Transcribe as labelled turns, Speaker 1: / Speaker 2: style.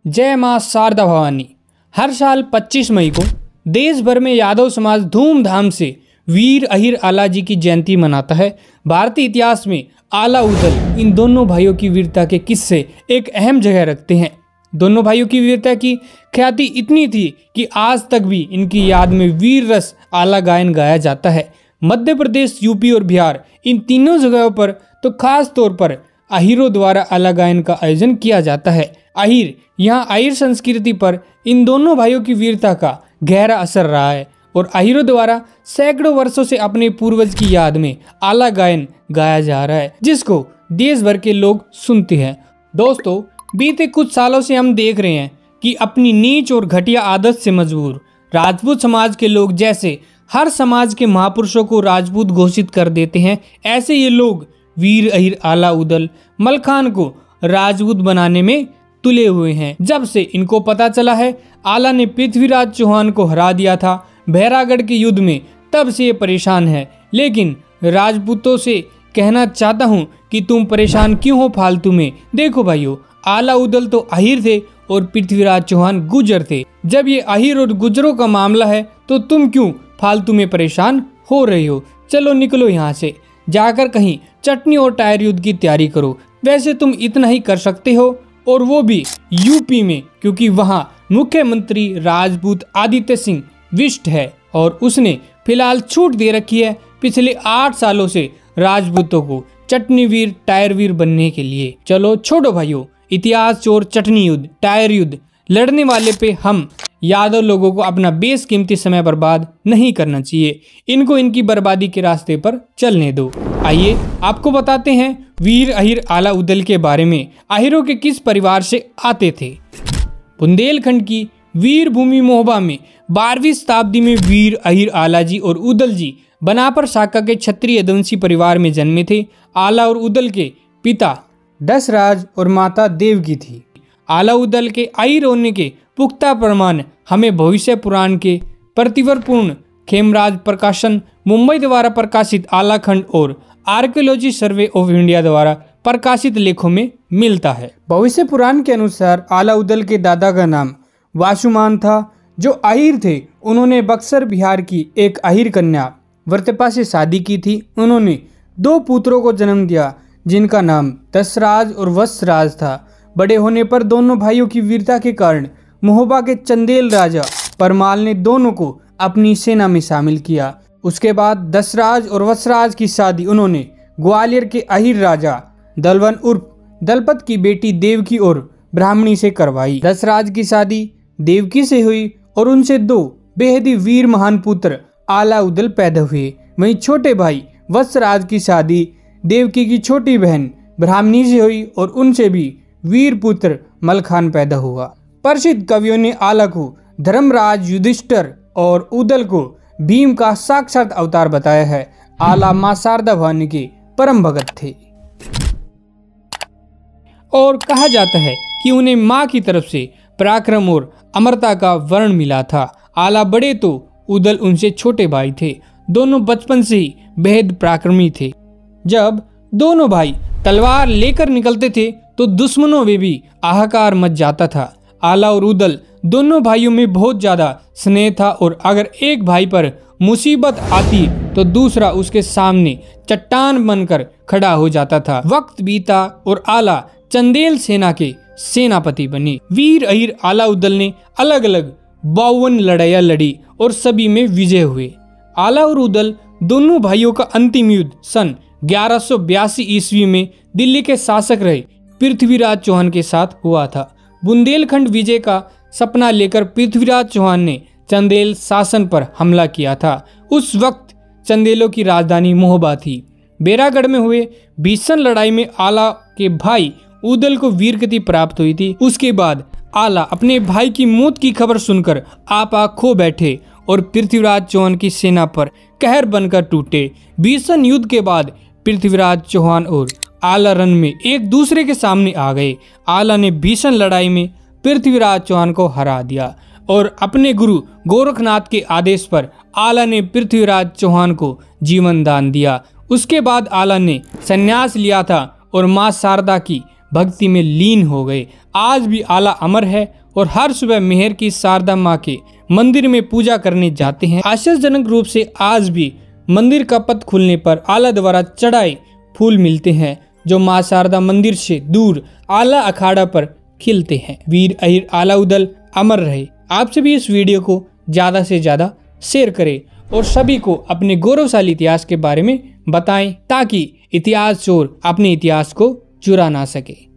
Speaker 1: जय मां शारदा भवानी। हर साल 25 मई को देश भर में यादव समाज धूमधाम से वीर अहिर आला जी की जयंती मनाता है। भारतीय इतिहास में आला उदल इन दोनों भाइयों की वीरता के किस्से एक अहम जगह रखते हैं। दोनों भाइयों की वीरता की ख्याति इतनी थी कि आज तक भी इनकी याद में वीर रस आला गायन गाया जाता है। मध्य प्रदेश, यूपी और बिहार इन तीनों जगहों पर तो खास तौर पर अहिरों द्वारा आला गायन का आयोजन किया जाता है। अहिर यहाँ अहिर संस्कृति पर इन दोनों भाइयों की वीरता का गहरा असर रहा है और अहिरों द्वारा सैकड़ों वर्षों से अपने पूर्वज की याद में आला गायन गाया जा रहा है, जिसको देश भर के लोग सुनते हैं। दोस्तों, बीते कुछ सालों से हम देख रहे हैं कि अपनी नीच और घटिया आदत से मजबूर राजपूत समाज के लोग जैसे हर समाज के महापुरुषों को राजपूत घोषित कर देते हैं, ऐसे ये लोग वीर अहिर आला उदल मलखान को राजपूत बनाने में तुले हुए हैं। जब से इनको पता चला है आला ने पृथ्वीराज चौहान को हरा दिया था भैरागढ़ के युद्ध में, तब से ये परेशान है। लेकिन राजपूतों से कहना चाहता हूँ कि तुम परेशान क्यों हो फालतू में। देखो भाइयों, आला उदल तो अहिर थे और पृथ्वीराज चौहान गुजर थे। जब ये अहिर और गुजरों का मामला है तो तुम क्यों फालतू में परेशान हो रही हो। चलो निकलो यहाँ से, जाकर कहीं चटनी और टायर युद्ध की तैयारी करो। वैसे तुम इतना ही कर सकते हो, और वो भी यूपी में, क्योंकि वहाँ मुख्यमंत्री राजपूत आदित्य सिंह बिष्ट है और उसने फिलहाल छूट दे रखी है पिछले 8 सालों से राजपूतों को चटनी वीर टायर वीर बनने के लिए। चलो छोड़ो भाइयों, इतिहास चोर चटनी युद्ध टायर युद्ध लड़ने वाले पे हम यादव लोगों को अपना बेशकीमती समय बर्बाद नहीं करना चाहिए। इनको इनकी बर्बादी के रास्ते पर चलने दो। आइए आपको बताते हैं वीर अहिर आला उदल के बारे में। अहिरों के किस परिवार से आते थे। बुंदेलखंड की वीर भूमि मोहबा में 12वीं शताब्दी में वीर अहिर आला जी और उदल जी बनापर शाखा के क्षत्रिय यदुवंशी परिवार में जन्मे थे। आला और उदल के पिता दशराज और माता देवकी थी। आला उदल के अहिर होने के पुख्ता प्रमाण हमें भविष्य पुराण के प्रतिवर्पूर्ण खेमराज प्रकाशन, मुंबई द्वारा प्रकाशित आलाखंड और आर्कियोलॉजी सर्वे ऑफ इंडिया द्वारा प्रकाशित लेखों में मिलता है। भविष्य पुराण के अनुसार आला उदल के दादा का नाम वासुमान था, जो अहिर थे। उन्होंने बक्सर बिहार की एक अहिर कन्या वर्तपा से शादी की थी। उन्होंने 2 पुत्रों को जन्म दिया, जिनका नाम दशराज और वत्सराज था। बड़े होने पर दोनों भाइयों की वीरता के कारण मोहबा के चंदेल राजा परमाल ने दोनों को अपनी सेना में शामिल किया। उसके बाद दशराज और वत्सराज की शादी उन्होंने ग्वालियर के अहिर राजा दलवन उर्फ दलपत की बेटी देवकी और ब्राह्मणी से करवाई। दशराज की शादी देवकी से हुई और उनसे 2 बेहद ही वीर महान पुत्र आला उदल पैदा हुए। वहीं छोटे भाई वत्सराज की शादी देवकी की छोटी बहन ब्राह्मणी से हुई और उनसे भी वीर पुत्र मलखान पैदा हुआ। प्रसिद्ध कवियों ने आला को धर्मराज युधिष्ठिर और उदल को भीम का साक्षात अवतार बताया है। आला मां शारदा भवानी के परम भगत थे और कहा जाता है कि उन्हें मां की तरफ से पराक्रम और अमरता का वर्ण मिला था। आला बड़े तो उदल उनसे छोटे भाई थे। दोनों बचपन से ही बेहद पराक्रमी थे। जब दोनों भाई तलवार लेकर निकलते थे तो दुश्मनों में भी हाहाकार मच जाता था। आला और उदल दोनों भाइयों में बहुत ज्यादा स्नेह था और अगर एक भाई पर मुसीबत आती तो दूसरा उसके सामने चट्टान बनकर खड़ा हो जाता था। वक्त बीता और आला चंदेल सेना के सेनापति बने। वीर अहिर आला उदल ने अलग अलग 52 लड़ाइयाँ लड़ी और सभी में विजय हुए। आला और उदल दोनों भाइयों का अंतिम युद्ध सन 1182 ईस्वी में दिल्ली के शासक रहे पृथ्वीराज चौहान के साथ हुआ था। बुंदेलखंड विजय का सपना लेकर पृथ्वीराज चौहान ने चंदेल शासन पर हमला किया था। उस वक्त चंदेलों की राजधानी मोहबा थी। बैरागढ़ में हुए भीषण लड़ाई में आला के भाई उदल को वीरगति प्राप्त हुई थी। उसके बाद आला अपने भाई की मौत की खबर सुनकर आपा खो बैठे और पृथ्वीराज चौहान की सेना पर कहर बनकर टूटे। भीषण युद्ध के बाद पृथ्वीराज चौहान और आला रण में एक दूसरे के सामने आ गए। आला ने भीषण लड़ाई में पृथ्वीराज चौहान को हरा दिया और अपने गुरु गोरखनाथ के आदेश पर आला ने पृथ्वीराज चौहान को जीवन दान दिया। उसके बाद आला ने संन्यास लिया था और मां शारदा की भक्ति में लीन हो गए। आज भी आला अमर है और हर सुबह मेहर की शारदा माँ के मंदिर में पूजा करने जाते हैं। आश्चर्यजनक रूप से आज भी मंदिर का पट खुलने पर आला द्वारा चढ़ाए फूल मिलते हैं, जो माँ शारदा मंदिर से दूर आला अखाड़ा पर खिलते हैं। वीर अहिर आलाउदल अमर रहे। आप सभी इस वीडियो को ज़्यादा से ज़्यादा शेयर करें और सभी को अपने गौरवशाली इतिहास के बारे में बताएं, ताकि इतिहास चोर अपने इतिहास को चुरा ना सके।